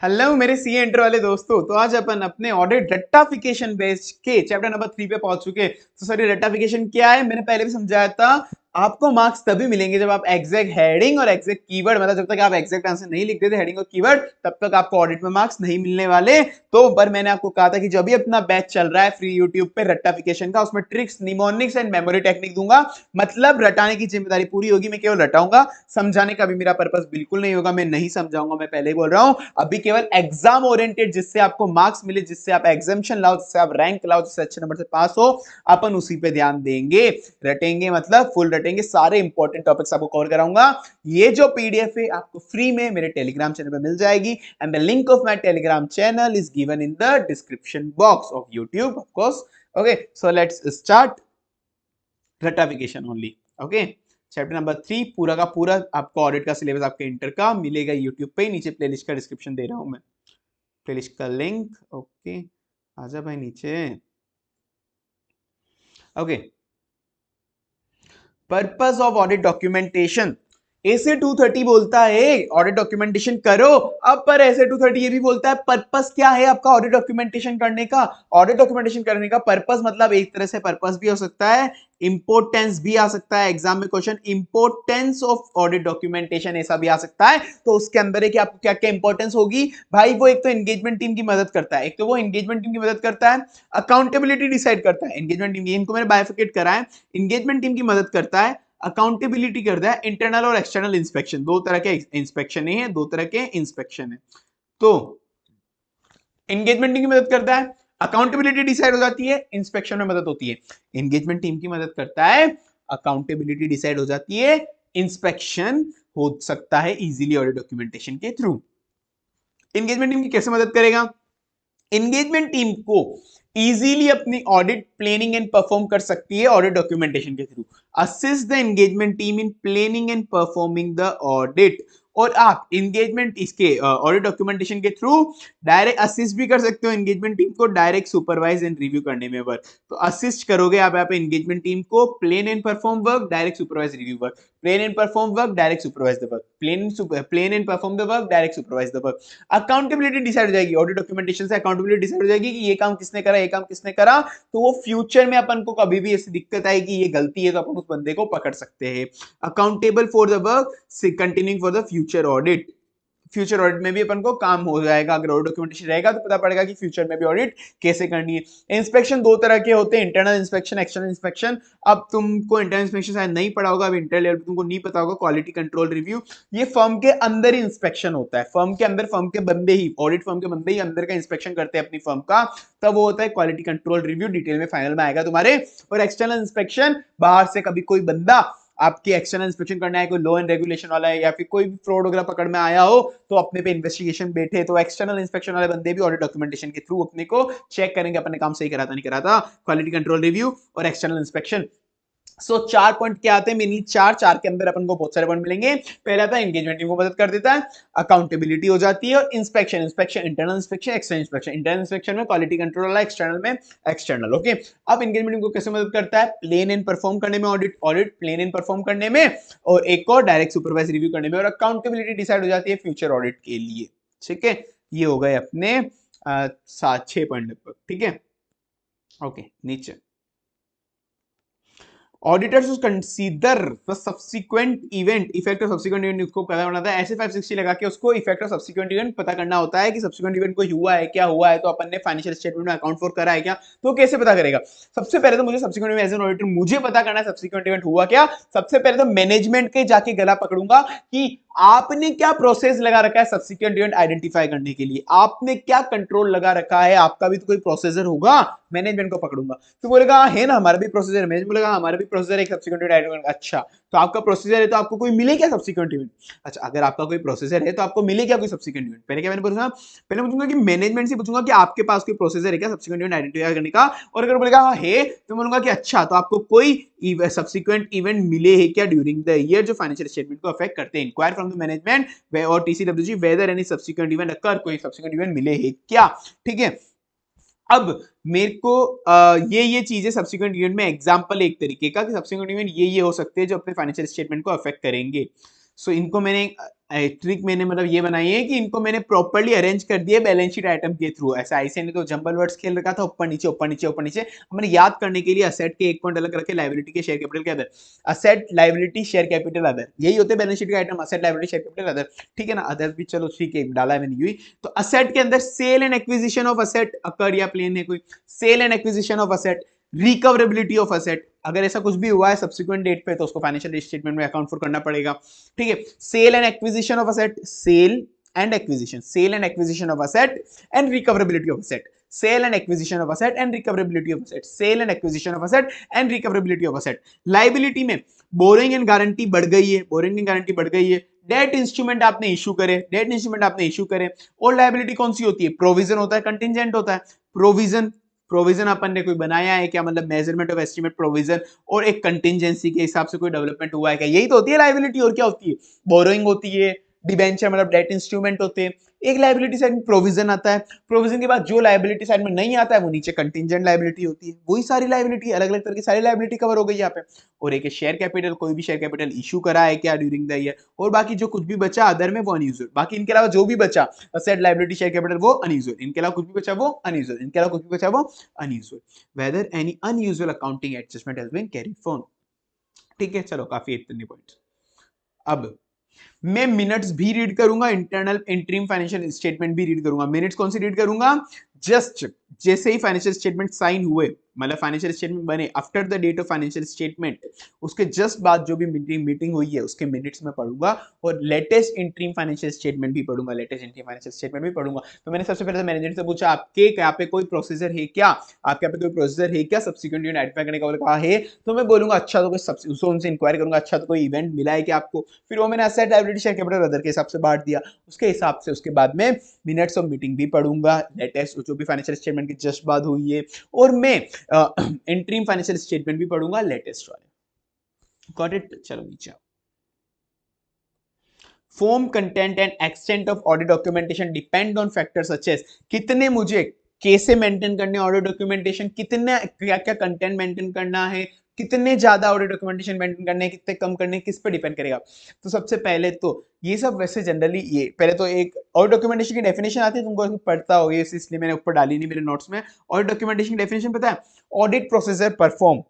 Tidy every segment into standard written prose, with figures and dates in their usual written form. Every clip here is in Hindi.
हेलो मेरे सी एंटर वाले दोस्तों। तो आज अपन अपने ऑडिट रट्टाफिकेशन बेस्ड के चैप्टर नंबर 3 पे पहुंच चुके। तो सॉरी, रट्टाफिकेशन क्या है मैंने पहले भी समझाया था। आपको मार्क्स तभी मिलेंगे जब आप एग्जैक्ट हेडिंग और एग्जैक्ट कीवर्ड, मतलब जब तक आप एग्जैक्ट आंसर नहीं लिख देते हेडिंग और कीवर्ड, तब तक आपको ऑडिट में मार्क्स नहीं मिलने वाले। तो पर मैंने आपको कहा था कि जब भी अपना बैच चल रहा है फ्री यूट्यूब पे रट्टाफिकेशन का, उसमें tricks, mnemonics and memory technique दूंगा। मतलब रटाने की जिम्मेदारी पूरी होगी, मैं केवल रटाऊंगा। समझाने का भी मेरा पर्पस बिल्कुल नहीं होगा, मैं नहीं समझाऊंगा, मैं पहले ही बोल रहा हूं। अभी केवल एग्जाम ओरिएंटेड, जिससे आपको मार्क्स मिले, जिससे आप एग्जामेशन लाओ, जिससे आप रैंक लाओ, जिससे अच्छे नंबर से पास हो, अपन उसी पे ध्यान देंगे। रटेंगे मतलब फुल रटेंगे, सारे इंपॉर्टेंट टॉपिक्स आपको कवर कराऊंगा। ये जो पीडीएफ है आपको फ्री में मेरे टेलीग्राम चैनल पे मिल जाएगी, and the link of my Telegram channel is given in the description box of YouTube, of course. Okay, so let's start ratification only. Okay, chapter number 3 पूरा का पूरा आपको ऑडिट का सिलेबस आपके इंटर का मिलेगा यूट्यूब पे। नीचे प्लेलिस्ट का डिस्क्रिप्शन दे रहा हूं मैं, प्लेलिस्ट का लिंक। ओके, आजा भाई नीचे। Okay, purpose of audit documentation. SA 230 बोलता है ऑडिट डॉक्यूमेंटेशन करो। अब पर एसे 230 ये भी बोलता है पर्पस क्या है आपका ऑडिट डॉक्यूमेंटेशन करने का। ऑडिट डॉक्यूमेंटेशन करने का पर्पस मतलब एक तरह से पर्पस भी हो सकता है, इंपोर्टेंस भी आ सकता है। एग्जाम में question importance of audit documentation ऐसा भी आ सकता है। तो उसके अंदर है कि आपको क्या क्या इंपोर्टेंस होगी भाई। वो एक तो एंगेजमेंट टीम की मदद करता है, एक तो वो एंगेजमेंट टीम की मदद करता है, अकाउंटेबिलिटी डिसाइड करता है। एंगेजमेंट टीम इनको मैंने बाइफिकेट करा है। एंगेजमेंट टीम की मदद करता है, अकाउंटेबिलिटी करता है, इंटरनल और एक्सटर्नल इंस्पेक्शन, दो तरह के इंस्पेक्शन है, दो तरह के इंस्पेक्शन है। तो एंगेजमेंट टीम की मदद करता है, अकाउंटेबिलिटी डिसाइड हो जाती है, इंस्पेक्शन में मदद होती है। एंगेजमेंट टीम की मदद करता है, अकाउंटेबिलिटी डिसाइड हो जाती है, इंस्पेक्शन हो सकता है इजीली ऑडिट डॉक्यूमेंटेशन के थ्रू। एंगेजमेंट टीम की कैसे मदद करेगा? एंगेजमेंट टीम को इजीली अपनी ऑडिट प्लानिंग एंड परफॉर्म कर सकती है ऑडिट डॉक्यूमेंटेशन के through. Assist the engagement team in planning and performing the audit. और आप एंगेजमेंट इसके ऑडिट डॉक्यूमेंटेशन के थ्रू डायरेक्ट असिस्ट भी कर सकते हो एंगेजमेंट टीम को डायरेक्ट सुपरवाइज एंड रिव्यू करने में वर्क। तो असिस्ट करोगे आप एंगेजमेंट टीम को plan and perform work, direct supervise review work, plan and perform work, direct supervise the work, plan and perform the work, direct supervise the work. Accountability decide हो जाएगी ऑडिट डॉक्यूमेंटेशन से, अकाउंटेबिलिटी डिसाइड हो जाएगी कि ये काम किसने करा, ये काम किसने करा। तो वो फ्यूचर में अपन को कभी भी ऐसी दिक्कत आएगी, ये गलती है, तो अपन उस बंदे को पकड़ सकते हैं। Accountable for the work, continuing for the future audit. Future audit में भी अपन को काम हो जाएगा, अगर ऑडिट डॉक्यूमेंटेशन रहेगा तो पता पड़ेगा कि फ्यूचर में भी ऑडिट कैसे करनी है। इंस्पेक्शन दो तरह के होते हैं, इंटरनल इंस्पेक्शन, एक्सटर्नल इंस्पेक्शन। अब तुमको इंटरनल इंस्पेक्शन शायद नहीं पड़ा होगा, अब इंटर लेवल तुमको नहीं पता होगा। क्वालिटी कंट्रोल रिव्यू, ये फर्म के अंदर ही इंस्पेक्शन होता है, फर्म के अंदर, फर्म के बंदे ही, ऑडिट फर्म के बंदे ही अंदर का इंस्पेक्शन करते हैं अपनी फर्म का, तब वो होता है क्वालिटी कंट्रोल रिव्यू। डिटेल में फाइनल में आएगा तुम्हारे। और एक्सटर्नल इंस्पेक्शन, बाहर से कभी कोई बंदा आपकी एक्सटर्नल इंस्पेक्शन करना है, कोई लॉ एंड रेगुलेशन वाला है या फिर कोई भी फ्रॉड वगैरह पकड़ में आया हो तो अपने पे इन्वेस्टिगेशन बैठे, तो एक्सटर्नल इंस्पेक्शन वाले बंदे भी ऑडिट डॉक्यूमेंटेशन के थ्रू अपने को चेक करेंगे अपने काम सही कराता नहीं कराता। क्वालिटी कंट्रोल रिव्यू और एक्सटर्नल इंस्पेक्शन। सो 4 पॉइंट क्या आते हैं मेनली, चार के अंदर अपन को बहुत सारे पॉइंट मिलेंगे। पहला था एंगेजमेंट टीम को मदद कर देता है, अकाउंटेबिलिटी हो जाती है, और inspection, internal inspection, external inspection. Internal inspection में क्वालिटी कंट्रोल वाला, एक्सटर्नल में एक्सटर्नल। ओके, अब एंगेजमेंट टीम को कैसे मदद करता है? प्लेन एंड परफॉर्म करने में, ऑडिट प्लेन एंड परफॉर्म करने में, और एक और डायरेक्ट सुपरवाइज रिव्यू करने में, और अकाउंटेबिलिटी डिसाइड हो जाती है फ्यूचर ऑडिट के लिए। ठीक है, ये हो गए अपने 6 पॉइंट लगभग। ठीक है, ओके, नीचे auditors consider the subsequent event, effect of subsequent event उसको पता होना था। ऐसे 560 लगा के उसको इफेक्ट ऑफ सब्सिक्वेंट इवेंट पता करना होता है कि सब्सिक्वेंट इवेंट को हुआ है क्या, हुआ है तो अपन ने फाइनेंशियल स्टेटमेंट में अकाउंट फॉर करा है क्या, तो कैसे पता करेगा? सबसे पहले तो मुझे subsequent event, as an auditor मुझे पता करना है सब्सिक्वेंट इवेंट हुआ क्या। सबसे पहले तो मैनेजमेंट के जाके गला पकड़ूंगा कि आपने क्या प्रोसेस लगा रखा है सब्सिक्वेंट इवेंट आइडेंटिफाई करने के लिए, आपने क्या कंट्रोल लगा रखा है, आपका भी तो कोई प्रोसीजर होगा। मैनेजमेंट को पकड़ूंगा, तो बोलेगा है ना हमारा भी प्रोसीजर है। मैनेजमेंट बोलेगा हमारा भी प्रोसीजर है सब्सिक्वेंट इवेंट। अच्छा, तो आपका प्रोसीजर है तो आपको कोई मिले क्या सब्सिक्वेंट इवेंट? अच्छा, अगर आपका कोई प्रोसीजर है तो आपको मिले क्या कोई सब्सिक्वेंट इवेंट? पहले क्या मैंने पूछा, पहले पूछूंगा कि मैनेजमेंट से पूछूंगा कि आपके पास कोई प्रोसीजर है क्या सब्सिक्वेंट इवेंट आइडेंटिफाई करने का। और अगर बोलेगा हाँ है, तो बोलूंगा कि अच्छा, तो आपको कोई सब्सिक्वेंट इवेंट मिले हैं क्या ड्यूरिंग द ईयर जो फाइनेंशियल स्टेटमेंट को अफेक्ट करते हैं। इंक्वायर फ्रॉम द मैनेजमेंट और TCWG whether any subsequent event occur, कोई सब्सिक्वेंट इवेंट मिले हैं क्या। ठीक है, अब मेरे को ये चीजें सब्सिक्वेंट इवेंट में एग्जांपल एक तरीके का कि सब्सिक्वेंट इवेंट ये हो सकते हैं जो अपने फाइनेंशियल स्टेटमेंट को अफेक्ट करेंगे। सो इनको मैंने ट्रिक मैंने मतलब ये बनाई है कि इनको मैंने प्रॉपर्ली अरेंज कर दिया बैलेंस शीट आइटम के थ्रू। ऐसा ऐसे नहीं तो जंबल वर्ड्स खेल रखा था ऊपर नीचे ऊपर नीचे ऊपर नीचे। हमने याद करने के लिए असेट के एक पॉइंट अलग रखे, लायबिलिटी के शेयर कैपिटल के other, asset liability share capital other, यही होते हैं बैलेंस शीट के item, asset liability share capital other, ठीक है ना। अदर भी चलो ठीक है डाला मैंने यही। तो असेट के अंदर sale and acquisition of asset occur या प्लेन है कोई, sale and acquisition of asset, recoverability of asset, अगर ऐसा कुछ भी हुआ है सब्सिक्वेंट डेट पे तो उसको फाइनेंशियल स्टेटमेंट में अकाउंट फॉर करना पड़ेगा, ठीक है। Sale and acquisition of asset, sale and acquisition, sale and acquisition of asset and recoverability of asset, sale and acquisition of asset and recoverability of asset, sale and acquisition of asset and recoverability of asset. Liability में बोरिंग एंड गारंटी बढ़ गई है, बोरिंग एंड गारंटी बढ़ गई है, डेट इंस्ट्रूमेंट आपने इशू करे, डेट इंस्ट्रूमेंट आपने इशू करे, और लायबिलिटी कौन सी होती है, प्रोविजन होता है, कंटिजेंट होता है, प्रोविजन, प्रोविजन अपन ने कोई बनाया है क्या, मतलब मेजरमेंट ऑफ एस्टिमेट प्रोविजन, और एक कंटिजेंसी के हिसाब से कोई डेवलपमेंट हुआ है क्या, यही तो होती है लायबिलिटी। और क्या होती है, बोरोइंग होती है, डिबेंचर मतलब डेट इंस्ट्रूमेंट होते हैं, एक लायबिलिटी साइड में प्रोविजन आता है, प्रोविजन के बाद जो लायबिलिटी साइड में नहीं आता है वो नीचे कंटिजेंट लायबिलिटी होती है, वही सारी लायबिलिटी, अलग अलग तरह की सारी लायबिलिटी कवर हो गई यहाँ पे। और एक शेयर कैपिटल, कोई भी शेयर कैपिटल इशू करा है क्या ड्यूरिंग द ईयर, और बाकी जो कुछ भी बचा अदर में वो अनयूजुअल, बाकी इनके अलावा जो भी बचा असेट लायबिलिटी शेयर कैपिटल वो अनयूजुअल, इनके अलावा कुछ भी बचा वो अनयूजुअल, इनके अलावा कुछ भी बचा वो unusual, whether any unusual accounting adjustment has been carried forward, ठीक है। चलो काफी इतने पॉइंट्स। अब मैं मिनट्स भी रीड करूंगा, इंटरनल इंटरिम फाइनेंशियल स्टेटमेंट भी रीड करूंगा। मिनट्स कौन सी रीड करूंगा, जस्ट जैसे ही फाइनेंशियल स्टेटमेंट साइन हुए, मतलब फाइनेंशियल स्टेटमेंट बने after the date of financial statement, उसके जस्ट बाद जो भी मीटिंग हुई है उसके मिनट्स में पढ़ूंगा, और लेटेस्ट इंटरिम फाइनेंशियल स्टेटमेंट भी पढ़ूंगा, लेटेस्ट इंटरिम फाइनेंशियल स्टेटमेंट भी पढ़ूंगा। तो मैंने सबसे पहले मैनेजर से पूछा आपके यहाँ पे कोई प्रोसीजर है क्या, आपके यहाँ पे कोई प्रोसीजर है क्या सब्सिक्वेंट यूनिट आइडेंटिफाई करने का, बोले कहा है, तो मैं बोलूंगा अच्छा तो कोई उनसे इंक्वायरी करूंगा, अच्छा तो कोई इवेंट मिला है क्या आपको, फिर वो मैंने asset liability share capital other के हिसाब से बांट दिया, उसके हिसाब से उसके बाद में मिनट्स ऑफ मीटिंग भी पढ़ूंगा, लेटेस्ट जो भी फाइनेंशियल स्टेटमेंट की जस्ट बाद हुई है, और मैं इंटरिम फाइनेंशियल स्टेटमेंट भी पढ़ूंगा लेटेस्ट वाले। Got it. चलो नीचे form content and extent of audit documentation depend on factors such as, कितने मुझे कैसे मेंटेन करने ऑडिट डॉक्यूमेंटेशन, कितने क्या क्या कंटेंट मेंटेन करना है, कितने ज्यादा ऑडिट डॉक्यूमेंटेशन मेंटेन करने, कितने कम करने, किस पे डिपेंड करेगा। तो सबसे पहले तो ये सब वैसे जनरली ये पहले तो एक ऑडिट डॉक्यूमेंटेशन की डेफिनेशन आती है, तुमको पढ़ता हो ये, इसलिए मैंने ऊपर डाली नहीं मेरे नोट्स में। ऑडिट डॉक्यूमेंटेशन की डेफिनेशन पता है, audit procedure perform,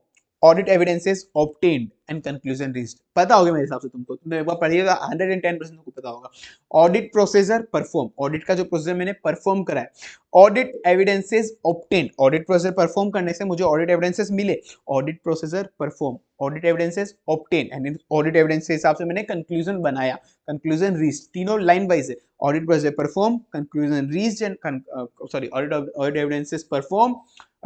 audit evidences obtained and conclusion reached, पता होगा मेरे हिसाब से तुमको, तुमने एक बार पढ़िएगा 110% तुमको पता होगा। ऑडिट प्रोसीजर परफॉर्म, ऑडिट का जो प्रोसीजर मैंने परफॉर्म करा है, audit evidences obtained, audit procedure perform करने से मुझे ऑडिट एविडेंसेस मिले, audit procedure perform, audit evidences obtain, and audit evidence के हिसाब से मैंने कंक्लूजन बनाया, कंक्लूजन रीच्ड, तीनों लाइन वाइज है, audit procedure perform, conclusion reached and sorry audit evidences perform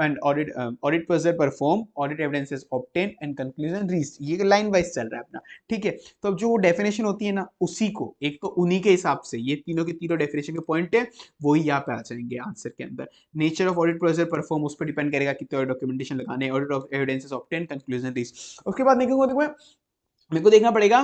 and audit procedure perform, audit evidences obtain and conclusion reached, ये लाइन वाइज चल रहा है अपना, ठीक है। तो अब जो डेफिनेशन होती है ना उसी को, एक तो उन्हीं के हिसाब से ये तीनों के तीनों डेफिनेशन के पॉइंट है वही यहाँ पे आ जाएंगे आंसर के अंदर। Nature of audit procedure perform उस पर डिपेंड करेगा कितने डॉक्यूमेंटेशन लगाने, audit of evidences obtain, conclusion reached. उसके बाद मेरे को देखना पड़ेगा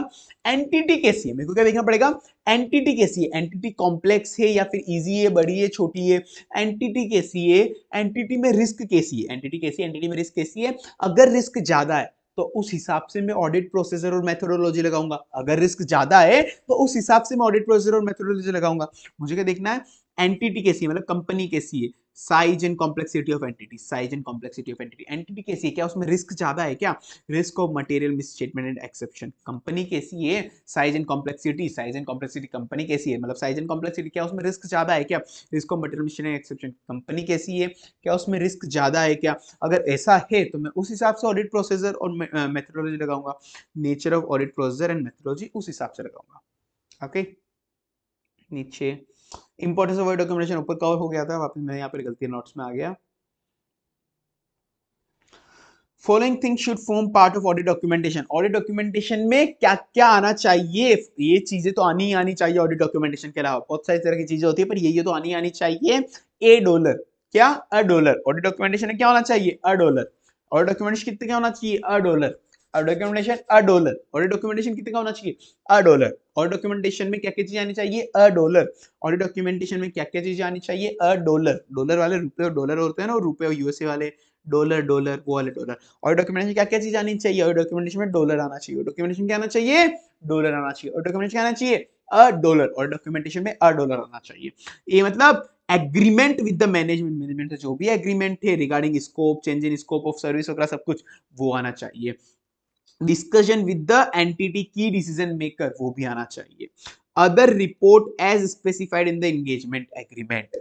एंटिटी कैसी है, मेरे को क्या देखना पड़ेगा, एंटिटी कैसी है, एंटिटी कॉम्प्लेक्स है या फिर इजी है, बड़ी है, छोटी है, एंटिटी कैसी है, एंटिटी में रिस्क कैसी है, एंटिटी कैसी है, एंटिटी में रिस्क कैसी है, अगर रिस्क ज्यादा है तो उस हिसाब से मैं ऑडिट प्रोसीजर और मेथोडोलॉजी लगाऊंगा, अगर रिस्क ज्यादा है तो उस हिसाब से मैं ऑडिट प्रोसीजर और मेथोडोलॉजी लगाऊंगा। मुझे क्या देखना है, एंटिटी कैसी है, मतलब कंपनी कैसी है, size and complexity of entity, size and complexity of entity, entity कैसी है, क्या उसमें रिस्क ज्यादा है क्या, risk of material misstatement and exception, company कैसी है, size and complexity, size and complexity company कैसी है, मतलब साइज एंड कॉम्प्लेक्सिटी क्या उसमें रिस्क ज्यादा है क्या, risk of material misstatement and exception, company कैसी है, क्या उसमें रिस्क ज्यादा है क्या, अगर ऐसा है तो मैं उस हिसाब से ऑडिट प्रोसीजर और मेथोडोलॉजी लगाऊंगा, nature of audit procedure and methodology उस हिसाब से लगाऊंगा। ओके नीचे इंपॉर्टेंस ऑफ डॉक्यूमेंटेशन ऊपर कवर हो गया था, वापस मैं यहाँ पर गलती नोट्स में आ गया। Following thing should form part of audit documentation, audit documentation में क्या क्या आना चाहिए, ये चीजें तो आनी ही आनी चाहिए ऑडिट डॉक्यूमेंटेशन के अलावा, बहुत सारी तरह की चीजें होती है पर ये तो आनी आनी चाहिए। ए डॉलर, क्या अ डॉलर, ऑडिट डॉक्यूमेंटेशन में क्या होना चाहिए, अ डॉलर, ऑडिट डॉक्यूमेंटेशन कितने का होना चाहिए, a dollar, audit documentation a dollar, audit documentation कितने का होना चाहिए, अ डॉलर, ऑडिट डॉक्यूमेंटेशन में क्या क्या चीजें आनी चाहिए, अ डॉलर, ऑडिट डॉक्यूमेंटेशन में क्या क्या चीजें आनी चाहिए, अ डॉलर, डॉलर वाले रुपए और डॉलर होते हैं ना, और रुपए और यूएसए वाले डॉलर, डॉलर वो वाले डॉलर, और डॉक्यूमेंटेशन क्या क्या चीज आनी चाहिए, और डॉक्यूमेंटेशन में डॉलर आना चाहिए, डॉक्यूमेंटेशन क्या आना चाहिए, डॉलर आना चाहिए, और डॉक्यूमेंटेशन क्या आना चाहिए, अ डॉलर, और डॉक्यूमेंटेशन में अ डॉलर आना चाहिए। ये मतलब agreement with the management, management से जो भी एग्रीमेंट है regarding scope, change in scope of service वगैरह सब कुछ वो आना चाहिए। डिस्कशन विद द एंटिटी की डिसीजन मेकर वो भी आना चाहिए। Other report as specified in the engagement agreement.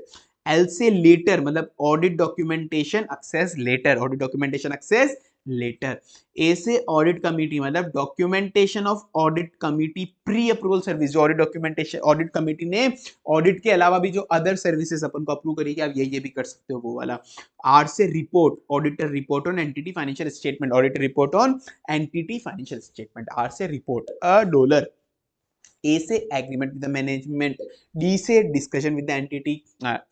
L से लेटर मतलब audit documentation access letter, audit documentation access letter. A से ऑडिट कमिटी मतलब documentation of audit committee pre approval service, जो ऑडिट डॉक्यूमेंटेशन ऑडिट कमिटी ने ऑडिट के अलावा भी जो अदर सर्विसेज अपन को अप्रूव करेगी, आप ये भी कर सकते हो वो वाला। आर से report, auditor report on entity financial statement, auditor report on entity financial statement. R से रिपोर्ट अ डॉलर। ए से agreement with the management. D से discussion with the entity.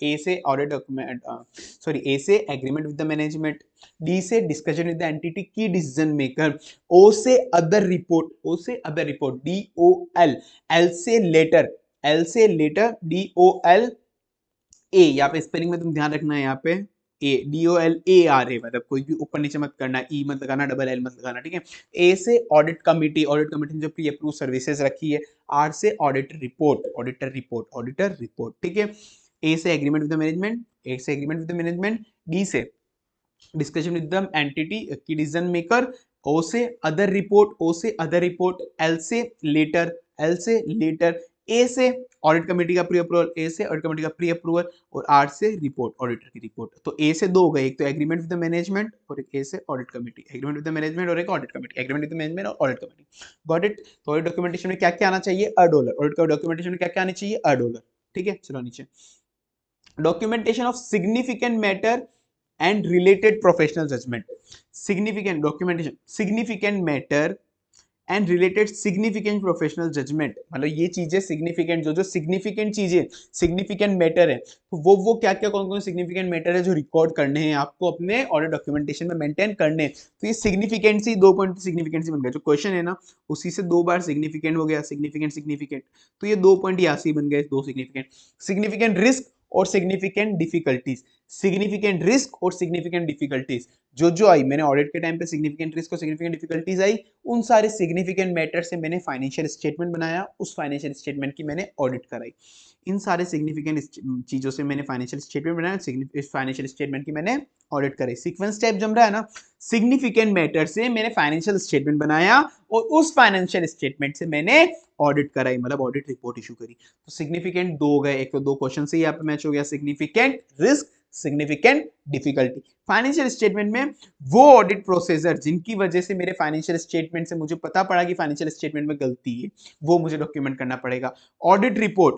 A से ऑडिट डॉक्यूमेंट सॉरी ए से agreement with the management. D से डिस्कशन विद द एंटिटी की डिसीजन मेकर। ओ से अदर रिपोर्ट, ओ से other report D O L. L से लेटर, एल से letter D O L A. यहाँ पे स्पेलिंग में तुम ध्यान रखना है, यहाँ पे A D O L A R A, मतलब कोई भी ऊपर नीचे मत करना, ई मत लगाना, डबल एल मत लगाना, ठीक है। ए से ऑडिट कमिटी, ऑडिट कमिटी ने जो प्री अप्रूव सर्विसेज रखी है। आर से audit report, auditor report, auditor report, ठीक है। ए से एग्रीमेंट विद द मैनेजमेंट, ए से agreement with the management. D से डिस्कशन विद द एंटिटी की डिसीजन मेकर। ओ से अदर रिपोर्ट, ओ से अदर रिपोर्ट। एल से लेटर, एल से लेटर। ए से ऑडिट कमेटी का प्री अप्रूवल, ए से ऑडिट कमेटी का प्री अप्रूवल। और आर से रिपोर्ट, ऑडिटर की रिपोर्ट। तो ए से दो हो गए, एक तो एग्रीमेंट विद द मैनेजमेंट और एक ए से audit committee. Agreement with the management और एक audit committee, agreement with the management और ऑडिट कमेटी। Got it. तो ऑडिट डॉक्यूमेंटेशन में क्या क्या आना चाहिए? A dollar. ऑडिट डॉक्यूमेंटेशन में क्या क्या आनी चाहिए? अ डॉलर, ठीक है। चलो नीचे, documentation of significant matter and related professional judgement. Significant documentation, significant matter and related significant professional judgement, मतलब ये चीजें सिग्निफिकेंट, जो जो सिग्निफिकेंट चीजें, सिग्निफिकेंट मैटर है, तो वो क्या क्या कौन कौन सिग्निफिकेंट मैटर है जो रिकॉर्ड करने हैं आपको अपने ऑडिट डॉक्यूमेंटेशन में मेंटेन करने। तो ये सिग्निफिकेंसी, 2 पॉइंट सिग्निफिकेंसी बन गया, जो क्वेश्चन है ना उसी से 2 बार सिग्निफिकेंट हो गया, सिग्निफिकेंट सिग्निफिकेंट। तो ये 2 पॉइंट यहाँ से ही बन गए, 2 सिग्निफिकेंट। सिग्निफिकेंट रिस्क और सिग्निफिकेंट डिफिकल्टीज, सिग्निफिकेंट रिस्क और सिग्निफिकेंट डिफिकल्टीज जो जो आई मैंने ऑडिट के टाइम पे, सिग्निफिकेंट रिस्क और सिग्निफिकेंट डिफिकल्टीज आई, उन सारे सिग्निफिकेंट मैटर से मैंने फाइनेंशियल स्टेटमेंट बनाया, उस फाइनेंशियल स्टेटमेंट की मैंने ऑडिट कराई। इन सारे सिग्निफिकेंट चीजों से मैंने फाइनेंशियल स्टेटमेंट बनाया, इस फाइनेंशियल स्टेटमेंट की मैंने ऑडिट कराई। सीक्वेंस टाइप जम रहा है ना, सिग्निफिकेंट मैटर से मैंने फाइनेंशियल स्टेटमेंट बनाया और उस फाइनेंशियल स्टेटमेंट से मैंने ऑडिट कराई, मतलब ऑडिट रिपोर्ट इशू करी। तो सिग्निफिकेंट 2 हो गए, एक तो 2 क्वेश्चन से ही यहाँ पे मैच हो गया, significant risk, significant difficulty. Financial statement में वो ऑडिट प्रोसीजर जिनकी वजह से मेरे फाइनेंशियल स्टेटमेंट से मुझे पता पड़ा कि फाइनेंशियल स्टेटमेंट में गलती है, वो मुझे डॉक्यूमेंट करना पड़ेगा। ऑडिट रिपोर्ट,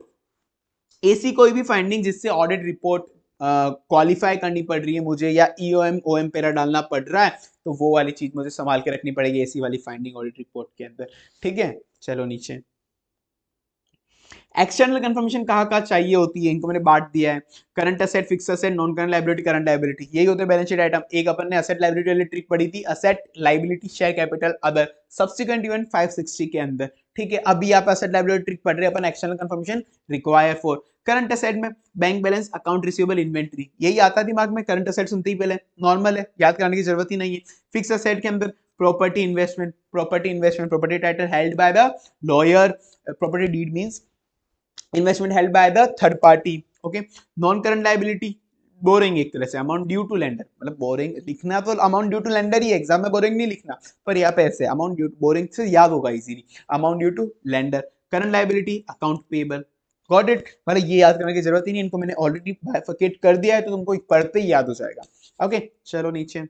ऐसी कोई भी फाइंडिंग जिससे ऑडिट रिपोर्ट क्वालिफाई करनी पड़ रही है मुझे, या ईओएम ओएम पेरा डालना पड़ रहा है, तो वो वाली चीज मुझे संभाल के रखनी पड़ेगी ऐसी वाली फाइंडिंग ऑडिट रिपोर्ट के अंदर, ठीक है। चलो नीचे, एक्सटर्नल कंफर्मेशन कहाँ कहाँ चाहिए होती है, इनको मैंने बांट दिया है। Current asset, fix asset, non current liability, current liability, यही होते हैं बैलेंस शीट आइटम। एक अपन ने असेट लायबिलिटी वाली ट्रिक पढ़ी थी, asset liability share capital other, subsequent event 560 के अंदर, ठीक है। अभी आप असेट लायबिलिटी ट्रिक पढ़ रहे हैं अपन, external confirmation require for current asset में bank balance, account receivable, inventory, यही आता है दिमाग में। करंट असेट सुनते ही पहले नॉर्मल है, याद करने की जरूरत ही नहीं है। फिक्स असेट के अंदर property investment, property investment, property title held by the lawyer, property deed means investment held by the third party, okay. Non current liability, borrowing एक तरह से, अमाउंट ड्यू टू लेंडर, मतलब बोरिंग लिखना तो अमाउंट ड्यू टू लेंडर ही, एग्जाम में बोरिंग नहीं लिखना, पर यहाँ पे ऐसे अमाउंट ड्यू, बोरिंग से याद होगा easily, amount due to lender. Current liability account payable, got it, मतलब ये याद करने की जरूरत ही नहीं, इनको मैंने ऑलरेडी बाइफरकेट कर दिया है, तो तुमको पढ़ते ही याद हो जाएगा, ओके। चलो नीचे,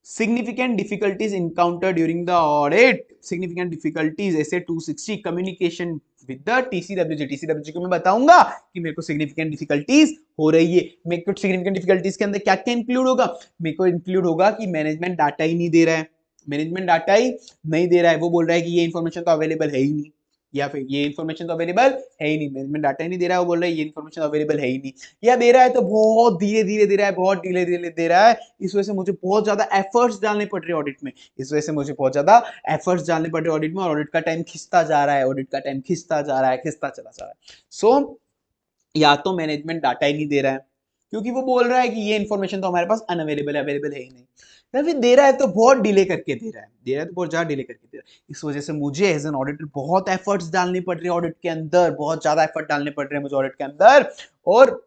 significant difficulties encountered during the audit, significant difficulties ऐसे 260 communication with the TCWG, TCWG को मैं बताऊंगा कि मेरे को significant difficulties हो रही है। मेरे को significant difficulties के अंदर क्या क्या इंक्लूड होगा, मेरे को इंक्लूड होगा कि मैनेजमेंट डाटा ही नहीं दे रहा है, मैनेजमेंट डाटा ही नहीं दे रहा है, वो बोल रहा है कि ये इन्फॉर्मेशन तो अवेलेबल है ही नहीं, या फिर ये इन्फॉर्मेशन तो अवेलेबल है ही नहीं, मैनेजमेंट डाटा ही नहीं दे रहा है, वो बोल रहा है ये इन्फॉर्मेशन अवेलेबल है ही नहीं, या दे रहा है तो बहुत धीरे धीरे दे रहा है, बहुत धीरे धीरे दे रहा है, इस वजह से मुझे बहुत ज्यादा एफर्ट्स डालने पड़ रहे हैं ऑडिट में, इस वजह से मुझे बहुत ज्यादा एफर्ट्स डालने पड़ रहे हैं ऑडिट में, और ऑडिट का टाइम खिंचता जा रहा है, ऑडिट का टाइम खिंचता जा रहा है, खिंचता चला जा रहा है। सो या तो मैनेजमेंट डाटा ही नहीं दे रहा है, क्योंकि वो बोल रहा है कि ये इन्फॉर्मेशन तो हमारे पास अनअवेलेबल है, अवेलेबल है ही नहीं, या फिर दे रहा है तो बहुत डिले करके दे रहा है, दे रहा है तो बहुत ज्यादा डिले करके दे रहा है। इस वजह से मुझे एज एन ऑडिटर बहुत एफर्ट्स डालने पड़ रहे हैं ऑडिट के अंदर, बहुत ज्यादा एफर्ट डालने पड़ रहे हैं मुझे ऑडिट के अंदर, और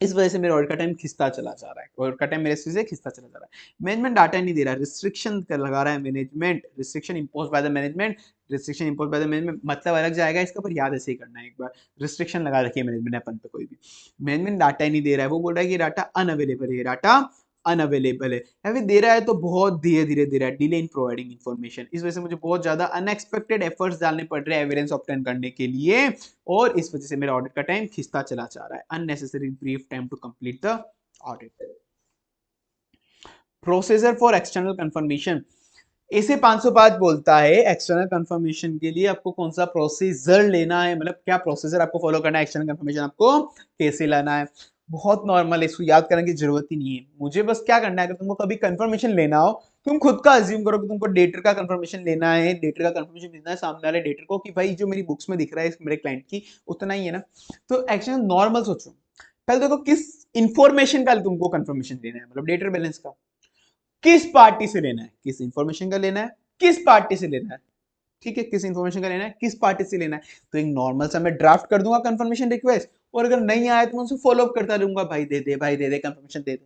इस वजह से मेरे ऑडिट का टाइम खिंचता चला जा रहा है, ऑडिट का टाइम मेरे से खिंचता चला जा रहा है। मैनेजमेंट डाटा नहीं दे रहा है, रिस्ट्रिक्शन लगा रहा है management, restriction impose by the management, restriction impose by the management मतलब अलग जाएगा इसका, पर याद ऐसे ही करना है एक बार, रिस्ट्रिक्शन लगा रखी है मैनेजमेंट ने अपन पे कोई भी। मैनेजमेंट डाटा ही नहीं दे रहा है, वो बोल रहा है कि डाटा अनअवेलेबल है, डाटा अनअवेलेबल है, या फिर दे रहा है तो बहुत धीरे धीरे दे रहा है, डिले इन प्रोवाइडिंग इन्फॉर्मेशन। इस वजह से मुझे बहुत ज्यादा अनएक्सपेक्टेड एफर्ट्स डालने पड़ रहे हैं एविडेंस ऑब्टेन करने के लिए, और इस वजह से मेरा ऑडिट का टाइम खिंचता चला जा रहा है, unnecessary brief time to complete the audit. Procedure for external confirmation, इसे 505 बोलता है एक्सटर्नल कंफर्मेशन के लिए आपको कौन सा प्रोसीजर लेना है, मतलब क्या प्रोसीजर आपको फॉलो करना है, एक्सटर्नल कंफर्मेशन आपको कैसे लाना है। बहुत नॉर्मल है, इसको याद करने की जरूरत ही नहीं है, मुझे बस क्या करना है, अगर तुमको कभी कंफर्मेशन लेना हो, तुम खुद का अज्यूम करो कि तुमको डेटर का कंफर्मेशन लेना है, डेटर का कंफर्मेशन देना है सामने वाले डेटर को कि भाई जो मेरी बुक्स में दिख रहा है मेरे क्लाइंट की उतना ही है ना। तो एक्चुअली नॉर्मल सोचो, पहले देखो किस इंफॉर्मेशन का तुमको कंफर्मेशन लेना है, मतलब डेटर बैलेंस का किस पार्टी से लेना है, किस इंफॉर्मेशन का लेना है, किस पार्टी से लेना है, ठीक है, किस इंफॉर्मेशन का लेना है, किस पार्टी से लेना है। तो एक नॉर्मल सा मैं ड्राफ्ट कर दूंगा कंफर्मेशन रिक्वेस्ट, और अगर नहीं आया तो मैं उनसे फॉलो अप करता रहूंगा, भाई दे दे, भाई दे दे, कंफर्मेशन दे दे।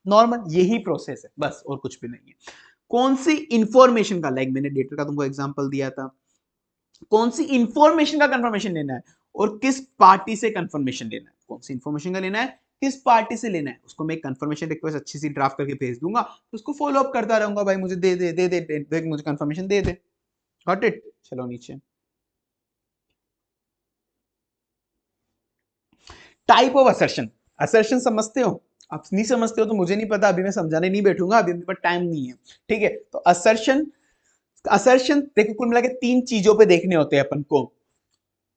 नॉर्मल यही प्रोसेस है बस, और कुछ भी नहीं है। कौन सी इंफॉर्मेशन का, लाइक मैंने डेटा का तुमको एग्जांपल दिया था, कौन सी इंफॉर्मेशन का कंफर्मेशन लेना है और किस पार्टी से कंफर्मेशन लेना है, कौन सी इंफॉर्मेशन का लेना है, किस पार्टी से लेना है, उसको मैं एक कंफर्मेशन रिक्वेस्ट अच्छी सी ड्राफ्ट करके भेज दूंगा, तो उसको फॉलो अप करता रहूंगा, भाई मुझे दे दे दे दे, दे, दे मुझे confirmation they they. Got it, चलो नीचे। टाइप ऑफ असर्शन, असर्शन समझते हो, आप नहीं समझते हो तो मुझे नहीं पता, अभी मैं समझाने नहीं बैठूंगा, अभी मेरे पास टाइम नहीं है, ठीक है। तो असर्शन, असर्शन देखो कुल मिला के 3 चीजों पे देखने होते हैं अपन को।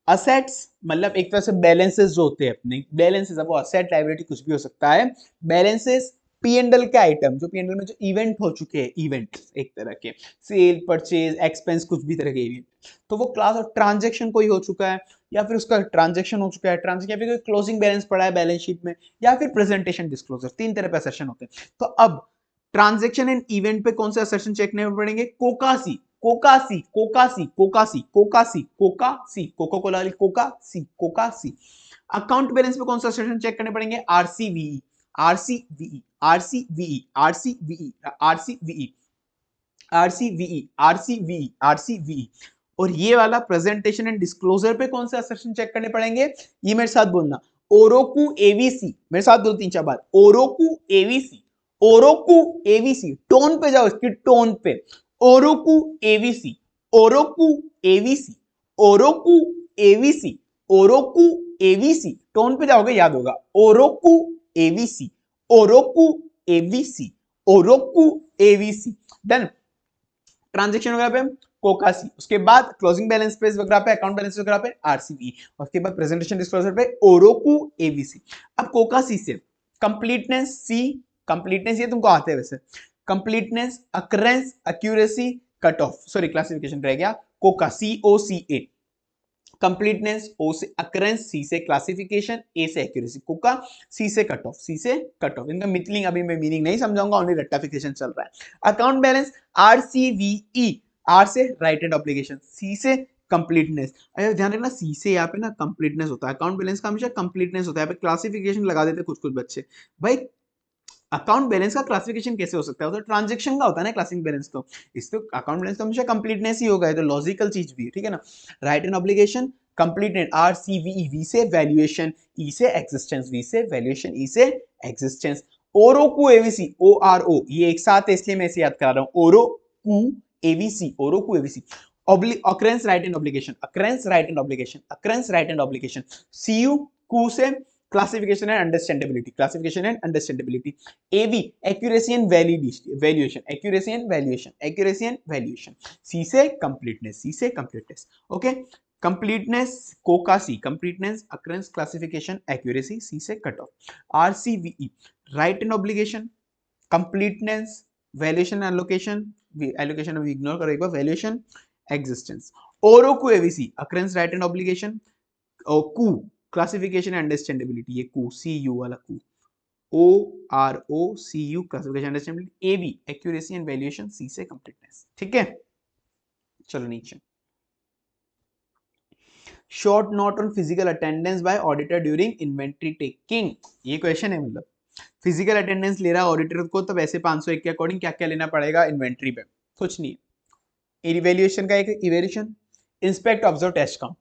असेट्स मतलब एक तरह से बैलेंसेस जो होते हैं अपने, बैलेंसेस, अब वो असेट लायबिलिटी कुछ भी हो सकता है, बैलेंसेस पी एंड एल के आइटम, जो पी एंड एल में जो इवेंट हो चुके हैं, इवेंट एक तरह के सेल परचेज एक्सपेंस कुछ भी तरह के इवेंट, तो वो क्लास ऑफ ट्रांजेक्शन कोई हो चुका है, या फिर उसका ट्रांजेक्शन हो चुका है, ट्रांजेक्शन, या फिर कोई क्लोजिंग बैलेंस पड़ा है बैलेंस शीट में, या फिर प्रेजेंटेशन डिस्क्लोजर, 3 तरह पे असर्शन होते हैं। तो अब ट्रांजेक्शन एंड इवेंट पे कौन से असर्शन चेक करने पड़ेंगे, कोकासी, कोकासी, कोकासी, कोकासी, कोकासी, कोकासी, कोको कोला वाली कोकासी, कोकासी। अकाउंट बैलेंस पे कौन सा सेशन चेक करने पड़ेंगे, आरसीवीई, आरसीवीई, आरसीवीई, आरसीवीई, आरसीवीई, आरसीवीई, आरसीवीई, आरसीवीई। और ये वाला प्रेजेंटेशन एंड डिस्क्लोजर पे कौन से असर्शन चेक करने पड़ेंगे, ये मेरे साथ बोलना, ओरोकू एवीसी, मेरे साथ बोल 3-4 बार, OROCU AVC, OROCU AVC, tone पे जाओ, इसकी टोन पे, OROCU AVC, OROCU AVC, OROCU AVC, OROCU AVC, tone पे जाओगे याद होगा, OROCU AVC, OROCU AVC, OROCU AVC. Done. Transaction वगैरह पे कोकासी, उसके बाद क्लोजिंग बैलेंस पे वगैरह पे, अकाउंट बैलेंस वगैरह पे आरसीबी, उसके बाद प्रेजेंटेशन डिस्क्लोजर पे ओरोकू एवीसी। अब कोकासी से कंप्लीटनेस, सी कंप्लीटनेस ये तुमको आते हैं वैसे, completeness, occurrence, accuracy, cut off, sorry classification रह गया, कोका सी ओ सी ए, कंप्लीटनेस, ओ से अकरेंस, सी से क्लासिफिकेशन, ए से एक्यूरेसी, कोका, सी से कट ऑफ, सी से कट ऑफ। इनका मिथलिंग अभी मैं मीनिंग नहीं समझाऊंगा, ओनली रेक्टिफिकेशन चल रहा है। Account balance, R C V E, R से राइट एंड ऑब्लिगेशन, सी से कंप्लीटनेस, अरे ध्यान रखना सी से यहाँ पे ना कंप्लीटनेस होता है, अकाउंट बैलेंस का हमेशा कंप्लीटनेस होता है, यहाँ पे क्लासिफिकेशन लगा देते कुछ कुछ बच्चे, भाई अकाउंट बैलेंस का क्लासिफिकेशन कैसे हो सकता है, तो ट्रांजैक्शन का होता है ना क्लासिंग बैलेंस, तो इसको अकाउंट बैलेंस तो हमेशा कंप्लीटनेस ही होगा, तो लॉजिकल चीज भी है, ठीक है ना। Right and obligation, completeness, R C V, V से वैल्यूएशन, ई से एक्जिस्टेंस, वी से वैल्यूएशन, ई से existence. OROCU AVC, O R O, ये एक साथ है इसलिए मैं इसे याद करा रहा हूं, OROCU AVC, OROCU AVC. occurrence right and obligation, occurrence right and obligation, occurrence right and obligation। CU कू से classification and understandability, classification and understandability। AV accuracy and valuation, accuracy and valuation, accuracy and valuation। C से completeness, C से completeness, okay। completeness Coca C, completeness, occurrence, classification, accuracy, C से cut off। RCVE right and obligation, completeness, valuation, allocation, allocation अभी इग्नोर करो एक बार, valuation, existence। OROCU AVC, occurrence right and obligation, कू क्लासिफिकेशन एंड अंडरस्टैंडेबिलिटी, ये कू सी यू वाला कू, OROCU classification understanding, AB accuracy and valuation, C से कंप्लीटनेस। ठीक है, चलो नीचे। Short note on physical attendance by auditor during inventory taking, ये क्वेश्चन है। मतलब फिजिकल अटेंडेंस ले रहा है ऑडिटर को, तो वैसे 501 के अकॉर्डिंग क्या क्या लेना पड़ेगा इन्वेंट्री पे? कुछ नहीं है। इवैल्यूएशन का एक evaluation, inspect observe test count,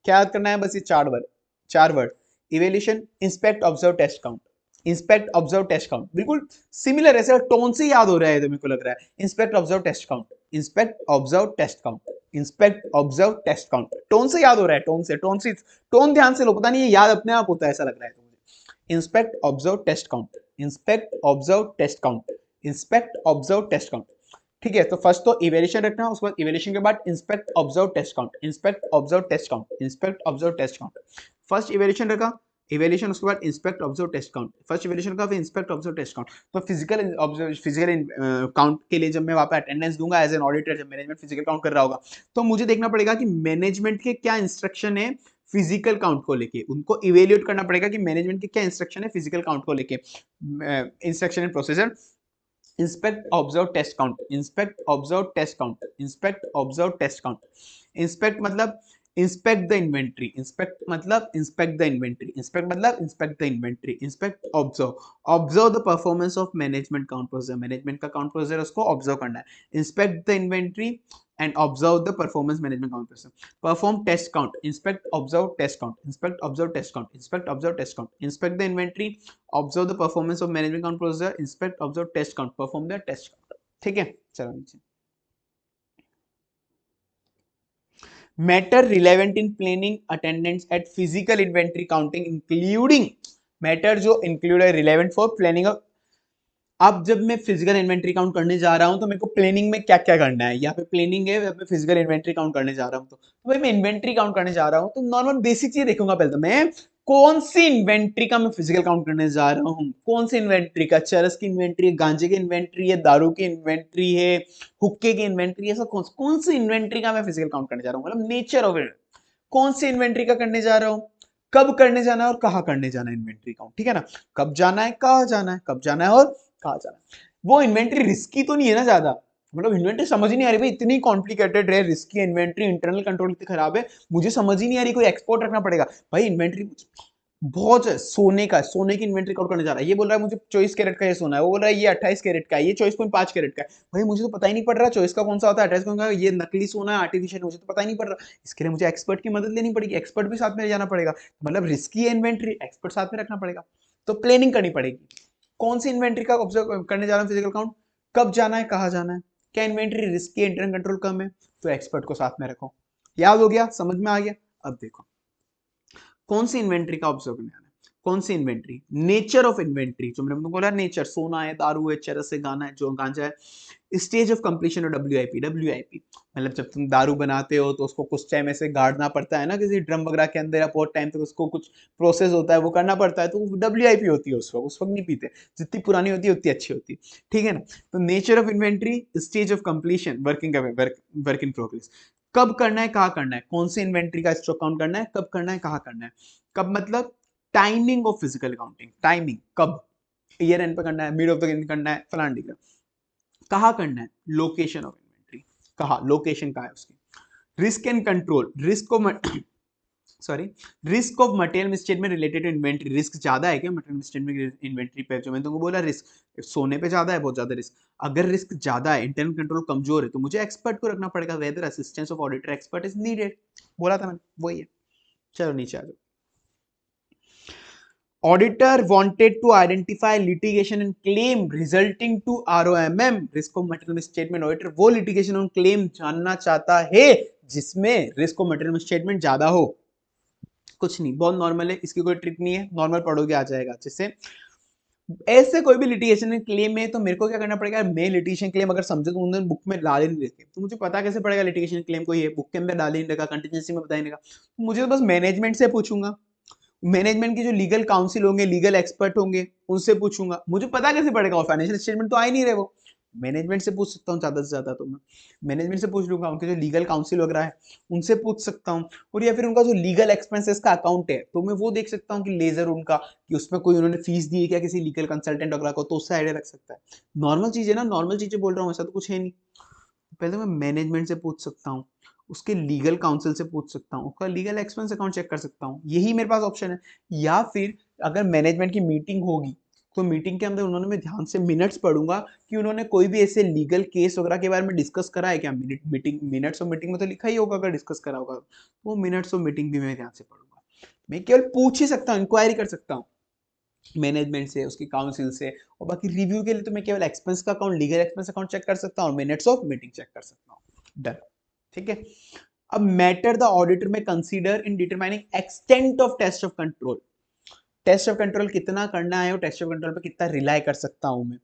क्या याद करना है? बस ये चार word, evaluation, inspect observe test count, inspect observe test count. बिल्कुल सिमिलर, ऐसा टोन से याद हो रहा है तो मेरे को लग रहा है। Inspect observe test count, inspect observe test count, inspect observe test count. Tone से याद हो रहा है, टोन ध्यान से लो, पता नहीं ये याद अपने आप होता है ऐसा लग रहा है तो मुझे। Inspect observe test count, inspect observe test count, inspect observe test count. ठीक है, तो फर्स्ट तो इवैल्यूएशन रखना है, उसके बाद इवैल्यूएशन के बाद inspect observe test count, inspect observe test count, inspect observe test count. First evaluation रखा, इवैल्यूएशन, उसके बाद inspect observe test count, first evaluation का फिर इंस्पेक्ट ऑब्जर्व टेस्ट काउंट। तो फिजिकल काउंट के लिए जब मैं वहां पे अटेंडेंस दूंगा एज एन ऑडिटर, जब मैनेजमेंट फिजिकल काउंट कर रहा होगा, तो मुझे देखना पड़ेगा कि मैनेजमेंट के क्या इंस्ट्रक्शन है फिजिकल काउंट को लेके। उनको इवेल्युएट करना पड़ेगा कि मैनेजमेंट के क्या इंस्ट्रक्शन है फिजिकल काउंट को लेके। Instruction and procedure, inspect observe test count, inspect observe test count, inspect observe test count. Inspect मतलब इंस्पेक्ट द इन्वेंट्री, इंस्पेक्ट मतलब इंस्पेक्ट द इन्वेंट्री, इंस्पेक्ट मतलब inspect the inventory, inspect observe, observe the performance of management count procedure, management का काउंट प्रोसीजर उसको ऑब्जर्व करना है। Inspect the inventory and observe the performance management count procedure. Perform test count, inspect observe test count, inspect observe test count, inspect observe test count, inspect the inventory, observe the performance of management count procedure, inspect observe test count, perform the test count. ठीक है, चलो नीचे। Matter relevant in planning attendance at physical inventory counting including, matter जो इंक्लूड है रिलेवेंट फॉर प्लानिंग। अब जब मैं फिजिकल इन्वेंट्री काउंट करने जा रहा हूं तो मेरे को प्लानिंग में क्या क्या करना है। यहाँ पे प्लानिंग है, मैं फिजिकल इन्वेंट्री काउंट करने जा रहा हूँ, तो भाई मैं इन्वेंट्री काउंट करने जा रहा हूँ तो नॉर्मल बेसिक चीज देखूंगा। पहले तो मैं कौन सी इन्वेंट्री का मैं फिजिकल काउंट करने जा रहा हूँ, कौन सी इन्वेंट्री का, चरस की इन्वेंट्री है, गांजे की इन्वेंट्री है, दारू की इन्वेंट्री है, हुक्के की इन्वेंट्री है, ऐसा कौन सी इन्वेंट्री का मैं फिजिकल काउंट करने जा रहा हूँ, मतलब नेचर ऑफ इट, कौन सी इन्वेंट्री का करने जा रहा हूँ, कब करने जाना है और कहाँ करने जाना है इन्वेंट्री काउंट। ठीक है ना, कब जाना है, कहाँ जाना है, कब जाना है और कहाँ जाना है। वो इन्वेंट्री रिस्की तो नहीं है ना ज्यादा, मतलब इन्वेंट्री समझ ही नहीं आ रही भाई, इतनी कॉम्प्लिकेटेड है, रिस्की इन्वेंट्री, इंटरनल कंट्रोल इतनी खराब है, मुझे समझ ही नहीं आ रही, कोई एक्सपोर्ट रखना पड़ेगा भाई। इन्वेंट्री बहुत है, सोने का, सोने की इन्वेंट्री काउंट करने जा रहा है, ये बोल रहा है मुझे 24 कैरेट का ये सोना है, वो बोल रहा है ये 28 कैरेट का है, ये 24.5 कैरेट का है। भाई मुझे तो पता ही नहीं पड़ रहा चॉइस का कौन सा होता है, 28 कौन सा, ये नकली सोना है आर्टिफिशियल, मुझे तो पता ही नहीं पड़ रहा। इसके लिए मुझे एक्सपर्ट की मदद लेनी पड़ेगी, एक्सपर्ट भी साथ में ले जाना पड़ेगा, मतलब रिस्की है इन्वेंट्री, एक्सपर्ट साथ में रखना पड़ेगा, तो प्लानिंग करनी पड़ेगी। कौन सी इन्वेंट्री का ऑब्जर्व करने जा रहा हूँ फिजिकल काउंट, कब जाना है, कहाँ जाना है, क्या इन्वेंट्री रिस्की है, इंटरनल कंट्रोल कम है, तो एक्सपर्ट को साथ में रखो। याद हो गया, समझ में आ गया। अब देखो कौन सी इन्वेंट्री का ऑब्जर्व करने आना है, कौन सी इन्वेंट्री, नेचर ऑफ इन्वेंट्री, जो मैंने बोला नेचर, सोना है, दारू है, चरस है, गाना है, जो गांजा है। स्टेज ऑफ कंप्लीशन और डब्ल्यूआईपी, डब्ल्यूआईपी मतलब जब तुम दारू बनाते हो तो उसको कुछ टाइम ऐसे गाड़ना पड़ता है ना किसी ड्रम वगैरह के अंदर, या बहुत टाइम तक उसको कुछ प्रोसेस होता है वो करना पड़ता है, तो डब्ल्यूआईपी होती है उस वक्त नहीं पीते, जितनी पुरानी होती है उतनी अच्छी होती है। ठीक है ना, तो nature of inventory, stage of completion, work in progress, कब करना है, कहाँ करना है, कौन सी इन्वेंट्री का स्टॉक काउंट करना है, कब करना है, कहाँ करना है, कब मतलब timing of physical accounting, timing कब, ईयर एंड पे करना है, मिड ऑफ द ईयर करना है, फलान डिग्री, कहाँ करना है, लोकेशन ऑफ इन्वेंट्री, कहाँ, लोकेशन कहाँ है उसकी। Risk and control, risk of sorry risk of material misstatement related to inventory, risk ज्यादा है क्या मटेरियल मिसस्टेटमेंट इन्वेंट्री पे, जो मैंने तुमको बोला रिस्क सोने पे ज्यादा है, बहुत ज्यादा रिस्क। अगर रिस्क ज्यादा है, इंटरनल कंट्रोल कमजोर है, तो मुझे एक्सपर्ट को रखना पड़ेगा, whether assistance of auditor expert is needed, बोला था मैंने, वही है। चलो नीचे आ जाओ। Auditor wanted to identify litigation and claim resulting to ROMM, risk of material misstatement। Auditor वो litigation और claim जानना चाहता है जिसमें risk of material misstatement ज्यादा हो। कुछ नहीं, बहुत नॉर्मल है, इसकी कोई ट्रिक नहीं है, नॉर्मल पढ़ोगे आ जाएगा अच्छे से। ऐसे कोई भी लिटिगेशन क्लेम है तो मेरे को क्या करना पड़ेगा, मैं लिटिगेशन क्लेम अगर समझे तो उन्होंने बुक में डाल ही नहीं देते, तो मुझे पता कैसे पड़ेगा लिटिगेशन क्लेम कोई है, बुक के अंदर डाल ही नहीं रहेगा, कंटीजेंसी में बता ही नहीं रहेगा, मुझे तो बस मैनेजमेंट से पूछूंगा, मैनेजमेंट के जो लीगल काउंसिल होंगे, लीगल एक्सपर्ट होंगे, उनसे पूछूंगा, मुझे पता कैसे पड़ेगा, और फाइनेंशियल स्टेटमेंट तो आ ही नहीं रहे वो, मैनेजमेंट से पूछ सकता हूँ ज्यादा से ज्यादा, तो मैं मैनेजमेंट से पूछ लूंगा, उनके जो लीगल काउंसिल वगैरह है उनसे पूछ सकता हूँ, और या फिर उनका जो लीगल एक्सपेंसेस का अकाउंट है तो मैं वो देख सकता हूँ कि लेजर उनका, कि उसमें कोई उन्होंने फीस दी है क्या किसी लीगल कंसल्टेंट वगैरह को, तो उससे आइडिया रख सकता है। नॉर्मल चीज है ना, नॉर्मल चीजें बोल रहा हूँ, ऐसा तो कुछ है नहीं। पहले मैं मैनेजमेंट से पूछ सकता हूँ, उसके लीगल काउंसिल से पूछ सकता हूँ, उसका लीगल एक्सपेंस अकाउंट चेक कर सकता हूँ, यही मेरे पास ऑप्शन है। या फिर अगर मैनेजमेंट की मीटिंग होगी तो मीटिंग के अंदर उन्होंने, मैं ध्यान से मिनट्स पढ़ूंगा कि उन्होंने कोई भी ऐसे लीगल केस वगैरह के बारे में डिस्कस करा है क्या, मीटिंग मिनट्स ऑफ मीटिंग में तो लिखा ही होगा अगर डिस्कस करा होगा, तो वो मिनट्स ऑफ मीटिंग भी मैं ध्यान से पढ़ूंगा। मैं केवल पूछ ही सकता हूँ, इंक्वायरी कर सकता हूँ मैनेजमेंट से, उसकी काउंसिल से, और बाकी रिव्यू के लिए तो मैं केवल एक्सपेंस का account, legal expense account check कर सकता हूँ और मिनट्स ऑफ मीटिंग चेक कर सकता हूँ। डन, ठीक है। अब मैटर द ऑडिटर में consider in determining extent of test of control, test of control कितना करना है और टेस्ट ऑफ कंट्रोल पे कितना रिलाई कर सकता हूँ मैं,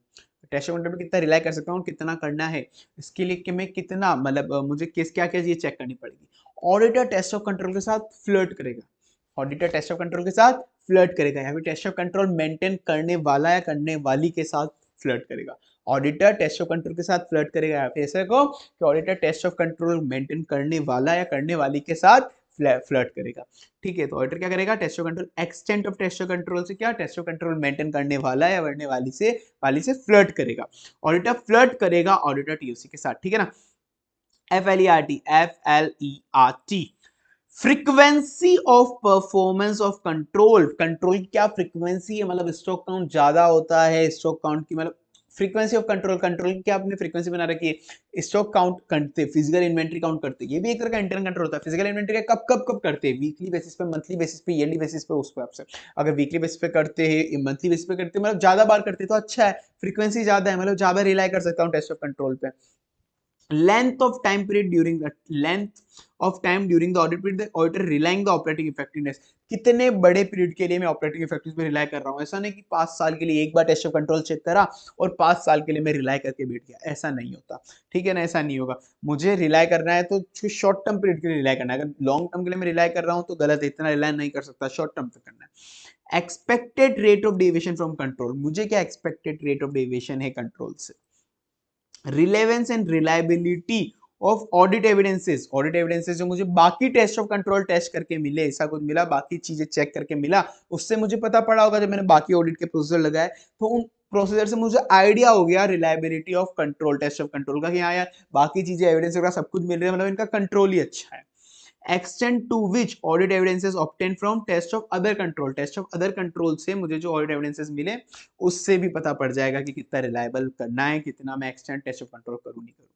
टेस्ट ऑफ कंट्रोल पे कितना रिलाई कर सकता हूँ, कितना करना है, इसके लिए कि मैं कितना, मतलब मुझे किस क्या क्या चीज चेक करनी पड़ेगी। ऑडिटर टेस्ट ऑफ कंट्रोल के साथ फ्लर्ट करेगा, ऑडिटर टेस्ट ऑफ कंट्रोल के साथ फ्लर्ट करेगा, या फिर टेस्ट ऑफ कंट्रोल मेंटेन करने वाला या करने वाली के साथ फ्लर्ट करेगा। ऑडिटर टेस्ट ऑफ कंट्रोल के साथ फ्लर्ट करेगा, या फिर ऐसे को कि auditor test of control maintain करने वाला या करने वाली के साथ फ्लर्ट करेगा। ठीक है, तो ऑडिटर क्या करेगा, test of control extent of test of control से क्या, टेस्ट ऑफ कंट्रोल मेंटेन करने वाला या करने वाली से फ्लर्ट करेगा। ऑडिटर फ्लर्ट करेगा ऑडिटर टीओसी के साथ, ठीक है ना। FLERT frequency of performance of control, control की क्या फ्रीक्वेंसी है, मतलब स्टॉक काउंट ज्यादा होता है, स्टॉक काउंट की मतलब फ्रीक्वेंसी ऑफ कंट्रोल, कंट्रोल की क्या आपने फ्रीक्वेंसी बना रखी है, स्टॉक काउंट करते, फिजिकल इन्वेंट्री काउंट करते, ये भी एक तरह का इंटरनल कंट्रोल होता है। फिजिकल इन्वेंट्री का कब कब कब करते हैं, वीकली बेसिस पे, मंथली बेसिस पे, ईयरली बेसिस पे, उस पर आपसे, अगर वीकली बेसिस पे करते हैं, मंथली बेसिस पे करते हैं, मतलब ज्यादा बार करते हैं तो अच्छा है, फ्रीक्वेंसी ज्यादा है, मतलब ज्यादा रिलाई कर सकता हूँ टेस्ट ऑफ कंट्रोल पे। Length of time period during the length of time during the audit period, the auditor relying the operating effectiveness, कितने बड़े पीरियड के लिए मैं ऑपरेटिंग इफेक्टिवनेस पे रिलाई कर रहा हूँ। ऐसा नहीं कि 5 साल के लिए एक बार टेस्ट ऑफ कंट्रोल चेक करा और 5 साल के लिए मैं रिलाई करके बैठ गया, ऐसा नहीं होता, ठीक है ना, ऐसा नहीं होगा। मुझे रिलाई करना है तो शॉर्ट टर्म पीरियड के लिए रिलाई करना है, अगर लॉन्ग टर्म के लिए मैं रिलाई कर रहा हूँ तो गलत है, इतना रिलाई नहीं कर सकता, शॉर्ट टर्म पे करना है। Expected rate of deviation from control, मुझे क्या एक्सपेक्टेड रेट ऑफ डेविएशन है कंट्रोल से। Relevance and reliability of audit evidences, audit evidences जो मुझे बाकी टेस्ट ऑफ कंट्रोल टेस्ट करके मिले, ऐसा कुछ मिला, बाकी चीजें चेक करके मिला, उससे मुझे पता पड़ा होगा जब मैंने बाकी ऑडिट के प्रोसीजर लगाए, तो उन प्रोसीजर से मुझे आइडिया हो गया reliability of control, test of control का, कि हाँ यार बाकी चीजें एविडेंस वगैरह सब कुछ मिल रहा है, मतलब इनका कंट्रोल ही अच्छा है। extent to which audit evidences obtained from test of other control, test of other control से मुझे जो audit evidences मिले उससे भी पता पड़ जाएगा कि कितना रिलायबल करना है, कितना मैं एक्सटेंड टेस्ट ऑफ कंट्रोल करूँ नहीं करूँ,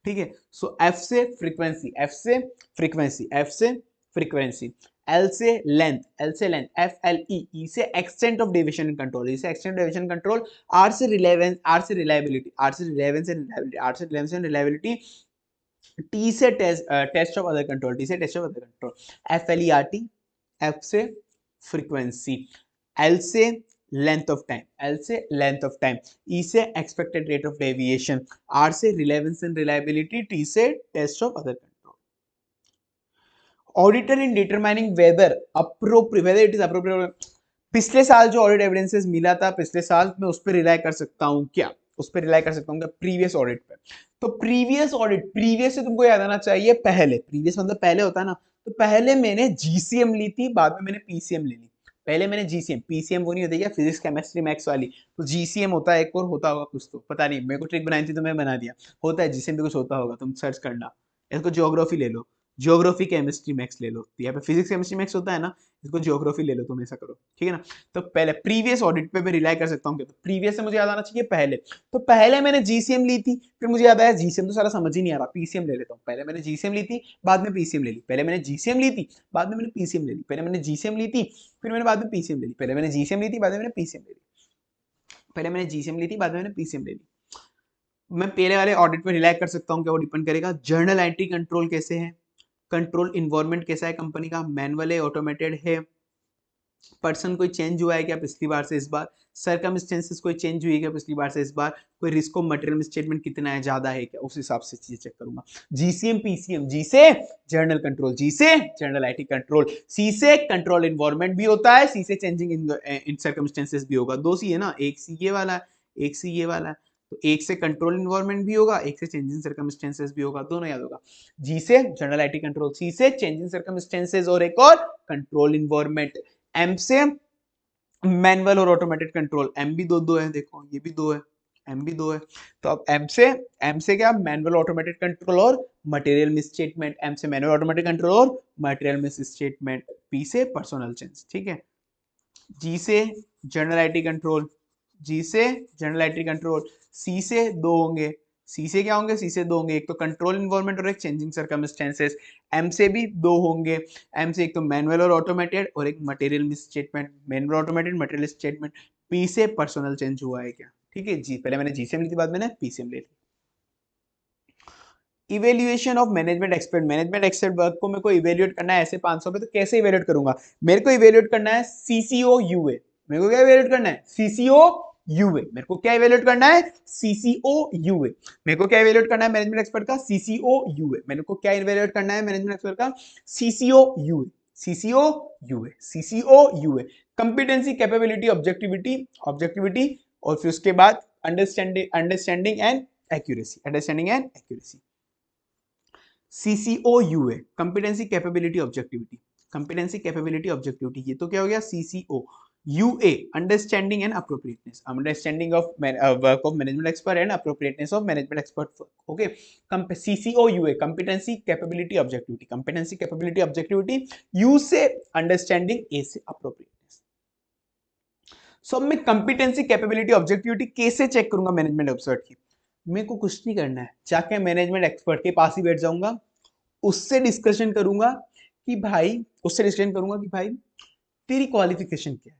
ठीक है। सो F से फ्रीक्वेंसी, F से फ्रीक्वेंसी, F से फ्रीक्वेंसी, L से लेंथ, L से लेंथ, FLE, E से extent of deviation in control, E से extent of deviation control, R से रिलेवेंस, R से रिलायबिलिटी, R से रिलेवेंस एंड रिलायबिलिटी, R से रिलेवेंस एंड रिलायबिलिटी, टी से test of other control, T से test of other control, FLERT, F से फ्रीक्वेंसी, L से लेंथ ऑफ टाइम, L से लेंथ ऑफ टाइम, E से expected rate of deviation, R से रिलेवेंस एंड रिलायबिलिटी, T से test of other control. Auditor in determining whether it is appropriate, पिछले साल जो ऑडिट एविडेंसेस मिला था पिछले साल, मैं उस पर रिलाई कर सकता हूँ क्या, उस पर रिलाई कर सकता हूँ क्या प्रीवियस ऑडिट पे। तो प्रीवियस ऑडिट, प्रीवियस से तुमको याद आना चाहिए पहले, प्रीवियस मतलब पहले होता है ना, तो पहले मैंने जीसीएम ली थी, बाद में मैंने पीसीएम ले ली। पहले मैंने जीसीएम, पीसीएम वो नहीं होती क्या, फिजिक्स केमिस्ट्री मैथ्स वाली, तो जीसीएम होता है एक और होता होगा कुछ, तो पता नहीं, मेरे को ट्रिक बनाई थी तो मैं बना दिया, होता है जीसीएम भी कुछ होता होगा, तुम सर्च करना। इसको ज्योग्राफी ले लो, ज्योग्राफी केमिस्ट्री मैक्स ले लो, तो यहाँ पे फिजिक्स केमिस्ट्री मैक्स होता है ना, इसको ज्योग्राफी ले लो, तुम ऐसा करो, ठीक है ना। तो पहले प्रीवियस ऑडिट पे मैं रिलाई कर सकता हूँ, तो प्रीवियस से मुझे याद आना चाहिए पहले, तो पहले मैंने जीसीएम ली थी, फिर मुझे याद आया जीसीएम तो सारा समझ ही नहीं आ रहा, पीसीएम ले लेता हूँ। पहले मैंने जीसीएम ली थी, बाद में पीसीएम ले ली, पहले मैंने जीसीएम ली थी, बाद में मैंने पीसीएम ले ली, पहले मैंने जीसीएम ली थी, फिर मैंने बाद में पीसीएम ले ली, पहले मैंने जीसीएम ली थी, बाद में मैंने पीसीएम ले ली, पहले मैंने जीसीएम ली थी, बाद में मैंने पीसीएम ले ली। मैं पहले वाले ऑडिट पे रिलाई कर सकता हूँ क्या, वो डिपेंड करेगा जर्नल एंट्री कंट्रोल कैसे है, कंट्रोल इन्वायरमेंट कैसा है कंपनी का, मैनुअल है, ऑटोमेटेड है, पर्सन कोई चेंज हुआ है क्या पिछली बार से इस बार, सर्कमस्टेंसेस कोई चेंज हुई है क्या पिछली बार से इस बार, कोई रिस्क ऑफ मटेरियल स्टेटमेंट कितना है, ज्यादा है क्या, उस हिसाब से चीजें चेक करूंगा। जीसीएम पीसीएम, जी से जर्नल कंट्रोल, जी से जर्नल आईटी कंट्रोल, सी से कंट्रोल इन्वायरमेंट भी होता है, सी से चेंजिंग इन सर्कमस्टेंसेस भी होगा, दो सी है ना, एक सी ये वाला है, एक सी ये वाला है, तो एक से कंट्रोल इन्वायरमेंट भी होगा, एक से चेंजिंग सर्कमस्टेंसेस भी होगा, दोनों याद होगा। जी से जनरल आईटी कंट्रोल, सी से चेंजिंग सर्कमस्टेंसेस और एक और कंट्रोल इन्वायरमेंट, एम से मैनुअल और ऑटोमेटेड कंट्रोल, एम भी दो है, देखो ये भी दो है, एम भी दो है। तो अब एम से क्या, मैनुअल ऑटोमेटेड कंट्रोल और मटेरियल मिसस्टेटमेंट, एम से मैनुअल ऑटोमेटेड कंट्रोल और मटेरियल मिसस्टेटमेंट, पी से पर्सनल चेंज, ठीक है। जी से जनरल आईटी कंट्रोल, जी से जनरल आईटी कंट्रोल, सी से दो होंगे, सी से क्या होंगे, सी से दो होंगे, एक तो कंट्रोल इन्वायरमेंट और एक चेंजिंग सर्कमस्टेंसेस, एम से भी दो होंगे, एम से एक तो मैनुअल और ऑटोमेटेड और एक material misstatement, manual automated material statement, P से पर्सनल चेंज हुआ है क्या, ठीक है जी, पहले मैंने जी से ली थी, बाद मैंने पी से ले ली। Evaluation of management expert, management expert work को मेरे को इवेल्युएट करना है ऐसे 500 पे, तो कैसे इवेल्युएट करूंगा, मेरे को इवेल्युएट करना है सीसीओ यूए, मेरे को क्या इवेल्युएट करना है, सीसीओ यूए, मेरे को क्या इवेल्युएट करना है, सीसीओ यूए, मेरे को क्या इवेल्युएट करना है मैनेजमेंट एक्सपर्ट का, सीसीओ यूए, मेरे को क्या इवेल्युएट करना है मैनेजमेंट एक्सपर्ट का, CCO UA, CCO UA, CCO UA, competency capability objectivity, objectivity, और फिर उसके बाद understanding and accuracy, understanding and accuracy, CCOUA competency capability objectivity, competency capability objectivity, ये तो क्या हो गया CCO, UA understanding and appropriateness, understanding of work of management expert and appropriateness of management expert work, okay. CCOUA competency capability objectivity, competency capability objectivity, U से अंडरस्टैंडिंग, A से अप्रोप्रिएटनेस। सो मैं कंपिटेंसी कैपेबिलिटी ऑब्जेक्टिविटी कैसे चेक करूंगा मैनेजमेंट एक्सपर्ट की, मेरे को कुछ नहीं करना है, जाके मैनेजमेंट एक्सपर्ट के पास ही बैठ जाऊंगा, उससे डिस्कशन करूंगा कि भाई, उससे डिस्कशन करूंगा कि भाई तेरी क्वालिफिकेशन क्या है,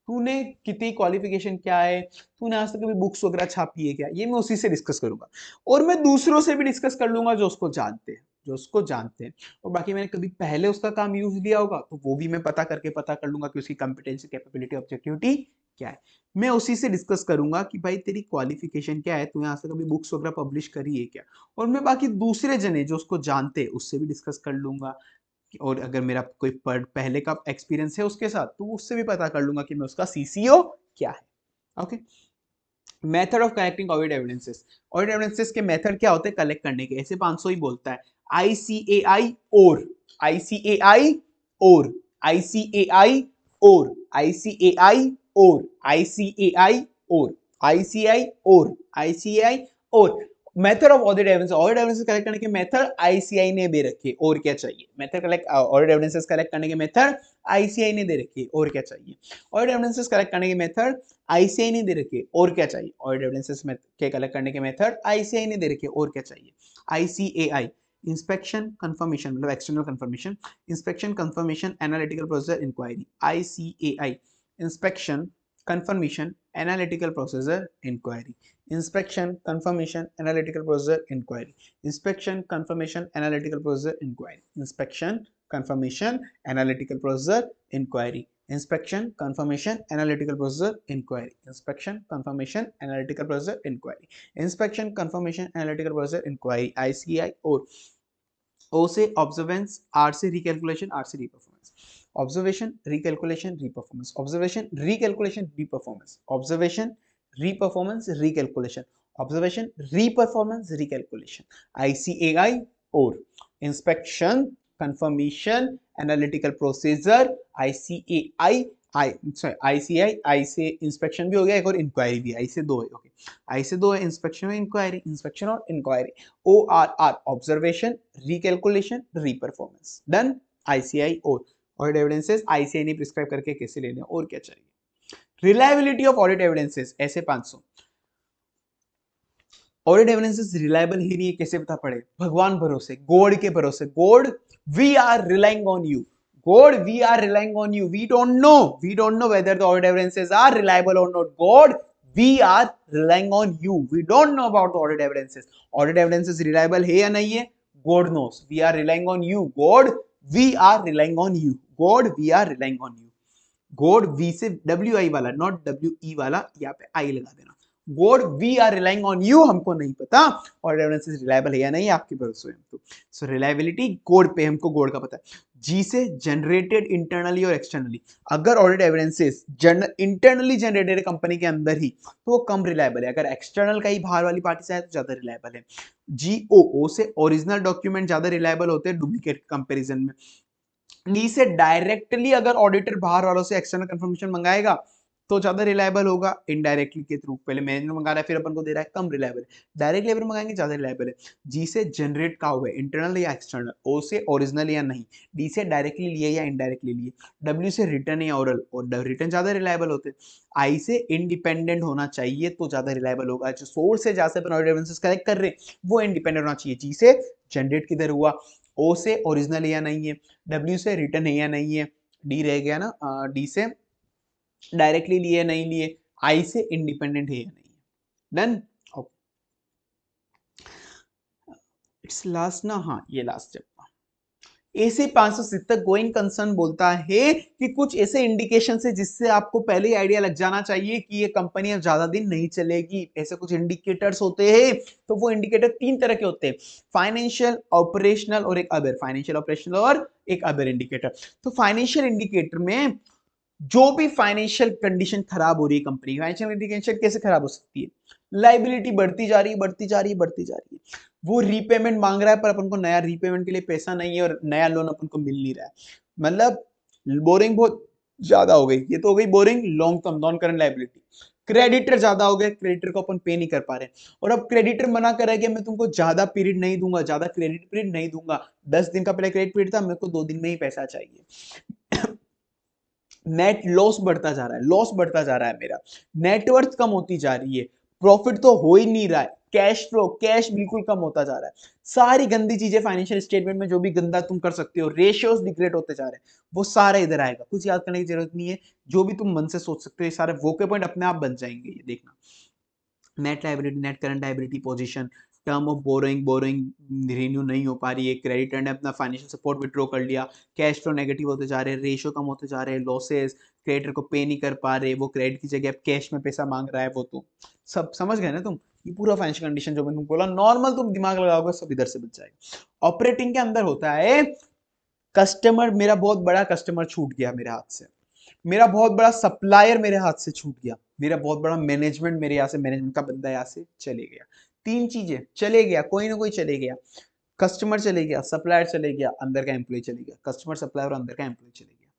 तूने कितनी क्वालिफिकेशन क्या है, तूने आज तक कभी बुक्स वगैरह छापी है क्या, ये मैं उसी से डिस्कस करूंगा, और मैं दूसरों से भी डिस्कस कर लूंगा जो उसको जानते हैं, जो उसको जानते हैं, और बाकी मैंने कभी पहले उसका काम यूज लिया होगा तो वो भी मैं पता कर लूंगा कि उसकी कंपिटेंसी कैपेबिलिटी ऑब्जेक्टिविटी क्या है, मैं उसी से डिस्कस करूंगा कि भाई तेरी क्वालिफिकेशन क्या है, तूने आज तक कभी बुक्स वगैरह पब्लिश करी है क्या, और मैं बाकी दूसरे जने जो उसको जानते हैं उससे भी डिस्कस कर लूंगा, और अगर मेरा कोई पहले का एक्सपीरियंस है उसके साथ तो उससे भी पता कर लूंगा कि मैं उसका सीसीओ क्या है, okay. Method of collecting audit evidences, audit evidences के मेथड क्या होते हैं कलेक्ट करने के, ऐसे 500 ही बोलता है, आईसीएआई और आईसीएआई और आईसीएआई और आईसीएआई और आईसीएआई और आईसीआई और आईसीआई और method of audit evidence, audit evidences collect करने के मेथड आईसीआई ने दे रखे, और क्या चाहिए, method collect audit evidences collect करने के मेथड आईसीआई ने दे रखे, और क्या चाहिए, ऑडिट एविडेंसेस कलेक्ट करने के मेथड आईसीआई ने दे रखे, और क्या चाहिए, ऑडिट एविडेंसेस के कलेक्ट करने के मेथड आईसीआई ने दे रखे, और क्या चाहिए, आईसीएआई इंस्पेक्शन कंफर्मेशन, मतलब external confirmation, inspection confirmation analytical procedure inquiry, ICAI inspection confirmation analytical procedure inquiry, inspection confirmation analytical procedure inquiry, inspection confirmation analytical procedure inquiry, inspection confirmation analytical procedure inquiry, inspection confirmation analytical procedure inquiry, inspection confirmation analytical procedure inquiry, inspection confirmation analytical procedure inquiry, ICI और O से ऑब्जर्वेंस, R से रिकैलकुलेशन, R से reperformance, observation recalculation reperformance, observation recalculation reperformance, observation reperformance recalculation, observation reperformance recalculation, ICAI और inspection confirmation analytical procedure, ICAI I sorry ICI, I से इंस्पेक्शन भी हो गया, एक और इंक्वायरी भी, आई से दो है, ओके, आई से दो है, इंस्पेक्शन और इंक्वायरी, इंस्पेक्शन और inquiry, O R R observation recalculation reperformance, done, ICAI और ऑडिट एविडेंसेस आईसीआई ने प्रिस्क्राइब करके कैसे लेने, और क्या चाहिए, रिलायबिलिटी ऑफ ऑडिट एविडेंसेस, ऐसे 500, ऑडिट एविडेंसेस रिलायबल ही नहीं है, कैसे पता पड़े, भगवान भरोसे, गॉड के भरोसे, God we are relying on you, God, we are relying on you. We don't know whether the audit evidences are reliable or not. God, we are relying on you. We don't know about the audit evidences. Audit evidences reliable है या नहीं है? God knows. We are relying on you. God, we are relying on you. God, we are relying on you. God, V से WI वाला, not WE वाला, यहाँ पे I लगा देना. God we are relying on you, हमको नहीं पता ऑडिट एविडेंसेस रिलायबल है या नहीं, आपके भरोसे हम तो। सो रिलायबिलिटी कोड पे, हमको कोड का पता है। जी से जनरेटेड इंटरनली और एक्सटर्नली, अगर ऑडिट एविडेंसेस इंटरनली जनरेटेड है कंपनी के अंदर ही तो वो कम रिलायबल है, अगर एक्सटर्नल का ही बाहर वाली पार्टी से आए तो ज्यादा रिलायबल है। जी ओ से ओरिजिनल डॉक्यूमेंट ज्यादा रिलायबल होते हैं डुप्लीकेट कंपेरिजन में। डी से डायरेक्टली अगर ऑडिटर बाहर वालों से एक्सटर्नल कंफर्मेशन मंगाएगा तो ज्यादा रिलायबल होगा, इनडायरेक्टली के थ्रू, पहले मैनेजमेंट मंगा रहा है फिर अपन को दे रहा है, कम रिलायबल है। डायरेक्टली अगर मंगाएंगे ज्यादा रिलायबल है। जी से जनरेट का हुआ है, इंटरनल या एक्सटर्नल। ओ से ओरिजिनल या नहीं। डी से डायरेक्टली लिए या इनडायरेक्टली लिए। डब्ल्यू से रिटर्न या ओरल, और रिटर्न ज्यादा रिलायबल होते हैं। आई से इंडिपेंडेंट होना चाहिए तो ज्यादा रिलायबल होगा, जो सोर्स से जहां से अपन ऑडिट एविडेंसेस कलेक्ट कर रहे हैं वो इंडिपेंडेंट होना चाहिए। जी से जनरेट किधर हुआ, ओ से ओरिजिनल या नहीं है, डब्ल्यू से रिटर्न है या नहीं है, डी रह गया ना, डी से डायरेक्टली लिए नहीं लिए, आई से इंडिपेंडेंट है या नहीं है। डन, इट्स लास्ट ना, हाँ ये लास्ट है। ए से 570 गोइंग कंसर्न बोलता है कि कुछ ऐसे इंडिकेशन है जिससे आपको पहले ही आइडिया लग जाना चाहिए कि ये कंपनी अब ज्यादा दिन नहीं चलेगी। ऐसे कुछ इंडिकेटर्स होते हैं, तो वो इंडिकेटर 3 तरह के होते हैं, फाइनेंशियल, ऑपरेशनल और एक अदर। फाइनेंशियल, ऑपरेशनल और एक अदर इंडिकेटर। तो फाइनेंशियल इंडिकेटर में जो भी फाइनेंशियल कंडीशन खराब हो रही है कंपनी, फाइनेंशियल कंडीशन कैसे खराब हो सकती है, लाइबिलिटी बढ़ती जा रही है, बढ़ती जा रही है, बढ़ती जा रही है, वो रीपेमेंट मांग रहा है पर अपन को नया रीपेमेंट के लिए पैसा नहीं है और नया लोन अपन को मिल नहीं रहा है, मतलब बोरिंग बहुत ज्यादा हो गई, ये तो हो गई boring long term non current liability. Creditor ज्यादा हो गए, क्रेडिटर को अपन पे नहीं कर पा रहे, और अब क्रेडिटर मना कर रहा है कि मैं तुमको ज्यादा पीरियड नहीं दूंगा, ज्यादा क्रेडिट पीरियड नहीं दूंगा, 10 दिन का पहले क्रेडिट पीरियड था, मेरे को 2 दिन में ही पैसा चाहिए। नेट लॉस बढ़ता जा रहा है, लॉस बढ़ता जा रहा है, मेरा नेटवर्थ कम होती जा रही है, प्रॉफिट तो हो ही नहीं रहा है, कैश फ्लो, कैश बिल्कुल कम होता जा रहा है, सारी गंदी चीजें फाइनेंशियल स्टेटमेंट में जो भी गंदा तुम कर सकते हो, रेशियोज डिग्रेड होते जा रहे हैं, वो सारा इधर आएगा, कुछ याद करने की जरूरत नहीं है, जो भी तुम मन से सोच सकते हो ये सारे वोके पॉइंट अपने आप बन जाएंगे, ये देखना। Net liability, net current liability position, term of borrowing, borrowing renew नहीं हो पा रही है, क्रेडिटर ने अपना फाइनेंशियल सपोर्ट विड्रॉ कर लिया, कैश फ्लो नेगेटिव होते जा रहे हैं, रेशियो कम होते जा रहे हैं, लॉसेस, क्रेडिटर को पे नहीं कर पा रहे, वो क्रेडिट की जगह अब कैश में पैसा मांग रहा है, वो तो सब समझ गए ना तुम। ये पूरा फाइनेंशियल कंडीशन जो मैंने तुमको बोला, नॉर्मल तुम दिमाग लगाओगे सब इधर से बच जाएगा। ऑपरेटिंग के अंदर होता है कस्टमर, मेरा बहुत बड़ा कस्टमर छूट गया मेरे हाथ से, मेरा बहुत बड़ा सप्लायर मेरे हाथ से छूट गया, मेरा बहुत बड़ा मैनेजमेंट मेरे यहाँ से, मैनेजमेंट का बंदा यहाँ से चले गया, 3 चीजें चले गया, कोई ना कोई चले गया, कस्टमर चले गया, सप्लायर चले गया, अंदर का एम्प्लॉय चले गया, कस्टमर, सप्लायर और अंदर का एम्प्लॉय चले गया।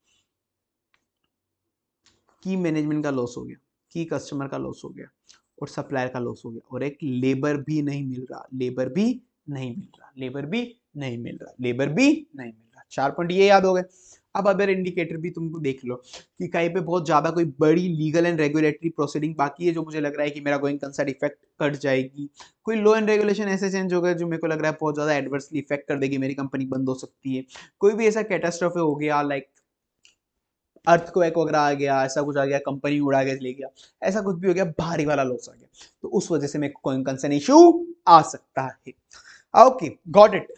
की मैनेजमेंट का लॉस हो गया, की कस्टमर का लॉस हो गया और सप्लायर का लॉस हो गया, और एक लेबर भी नहीं मिल रहा, लेबर भी नहीं मिल रहा, लेबर भी नहीं मिल रहा, लेबर भी नहीं मिल रहा। 4 पॉइंट ये याद हो गए। अब अदर इंडिकेटर भी तुमको देख लो कि कहीं पे बहुत ज्यादा कोई बड़ी लीगल एंड रेगुलेटरी प्रोसीडिंग बाकी है जो मुझे लग रहा है कि मेरा गोइंग कंसर्न इफेक्ट कट जाएगी, कोई लॉ एंड रेगुलेशन ऐसे चेंज हो गए जो मेरे को लग रहा है बहुत ज्यादा एडवर्सली इफेक्ट कर देगी, मेरी कंपनी बंद हो सकती है, कोई भी ऐसा कैटास्ट्रोफे हो गया, लाइक अर्थक्वेक वगैरह आ गया, ऐसा कुछ आ गया, कंपनी उड़ा के ले गया, ऐसा कुछ भी हो गया, भारी वाला लॉस आ गया, तो उस वजह से मेरे को कोई कंसर्न इशू आ सकता है। Okay, got it.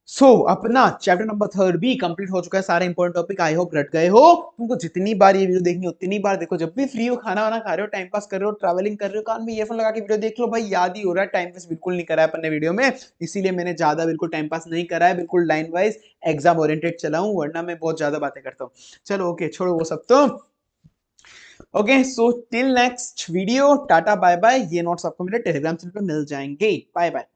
सो अपना चैप्टर नंबर 3 भी कंप्लीट हो चुका है, सारे इंपॉर्टेंट टॉपिक आई होप रट गए हो। तुमको जितनी बार ये वीडियो देखनी उतनी बार देखो, जब भी फ्री हो, खाना वाना खा रहे हो, टाइम पास कर रहे हो, ट्रैवलिंग कर रहे हो, कान में ईयरफोन लगा के वीडियो देख लो भाई, याद ही हो रहा है, टाइम पास बिल्कुल नहीं करा है अपन ने वीडियो में, इसीलिए मैंने ज्यादा बिल्कुल टाइम पास नहीं करा है, बिल्कुल लाइन वाइज एग्जाम ओरिएंटेड चला हूं, वरना मैं बहुत ज्यादा बातें करता हूँ। चलो ओके, छोड़ो वो सब तो। Okay, so till next video, tata bye bye. ये नोट्स आपको मेरे टेलीग्राम चैनल पे मिल जाएंगे। Bye bye.